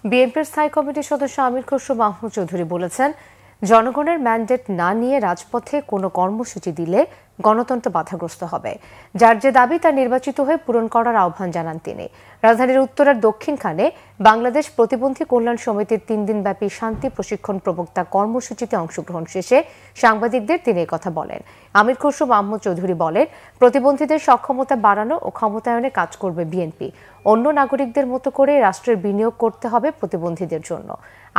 বিএনপির স্থায়ী কমিটির সদস্য আমির খসরু মাহমুদ চৌধুরী বলেছেন, জনগণের ম্যান্ডেট না নিয়ে রাজপথে কোনো কর্মসূচি দিলে গণতন্ত্র বাধাগ্রস্ত হবে। যার যে দাবি তা নির্বাচিত হয়ে পূরণ করার আহ্বান জানান তিনি। রাজধানীর উত্তরার দক্ষিণখানে বাংলাদেশ প্রতিবন্ধী কল্যাণ সমিতির 3 দিনব্যাপী শান্তি প্রশিক্ষণ প্রবক্তা কর্মসূচিতে অংশগ্রহণ শেষে সাংবাদিকদের তিনি কথা বলেন। আমির খসরু মাহমুদ চৌধুরী বলেন, প্রতিবন্ধীদের সক্ষমতা বাড়ানো ও ক্ষমতায়নে কাজ করবে বিএনপি। অন্য নাগরিকদের মতো করে রাষ্ট্রের বিনিয়োগ করতে হবে প্রতিবন্ধীদের জন্য।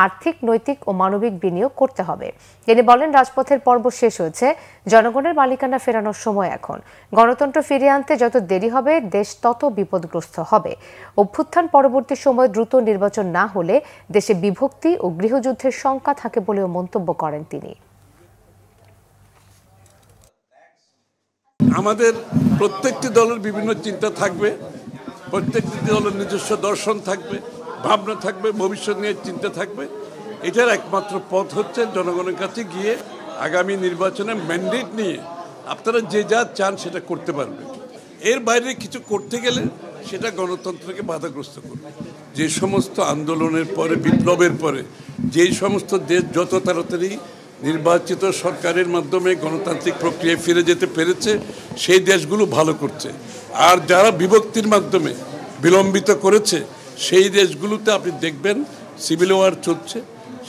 আর্থিক, নৈতিক ও মানবিক বিনিয়োগ করতে হবে। তিনি বলেন, রাজপথের পর্ব শেষ হয়েছে, জনগণের মালিকানা ফেরানোর সময় এখন। গণতন্ত্র ফিরিয়ে আনতে যত দেরি হবে দেশ তত বিপদগ্রস্ত হবে। অভ্যুত্থান পরবর্তী সময় দ্রুত নির্বাচন না হলে দেশে বিভক্তি ও গৃহযুদ্ধের শঙ্কা থাকে বলেও মন্তব্য করেন তিনি। আমাদের প্রত্যেকটি দলের বিভিন্ন চিন্তা থাকবে, প্রত্যেকটি দলের নিজস্ব দর্শন থাকবে, ভাবনা থাকবে, ভবিষ্যৎ নিয়ে চিন্তা থাকবে। এটার একমাত্র পথ হচ্ছে জনগণের কাছে গিয়ে আগামী নির্বাচনে ম্যান্ডেট নিয়ে আপনারা যে যা চান সেটা করতে পারবেন। এর বাইরে কিছু করতে গেলে সেটা গণতন্ত্রকে বাধাগ্রস্ত করবে। যে সমস্ত আন্দোলনের পরে, বিপ্লবের পরে যেই সমস্ত দেশ যত তাড়াতাড়ি নির্বাচিত সরকারের মাধ্যমে গণতান্ত্রিক প্রক্রিয়ায় ফিরে যেতে পেরেছে, সেই দেশগুলো ভালো করছে। আর যারা বিভক্তির মাধ্যমে বিলম্বিত করেছে সেই দেশগুলোতে আপনি দেখবেন সিভিল ওয়ার চলছে,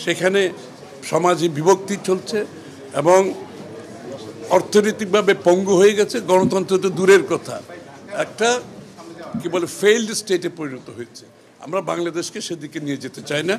সেখানে সমাজে বিভক্তি চলছে এবং অর্থনৈতিকভাবে পঙ্গু হয়ে গেছে। গণতন্ত্র তো দূরের কথা, একটা কি বলে ফেইল্ড স্টেটে পরিণত হয়েছে। আমরা বাংলাদেশকে সেদিকে নিয়ে যেতে চাই না।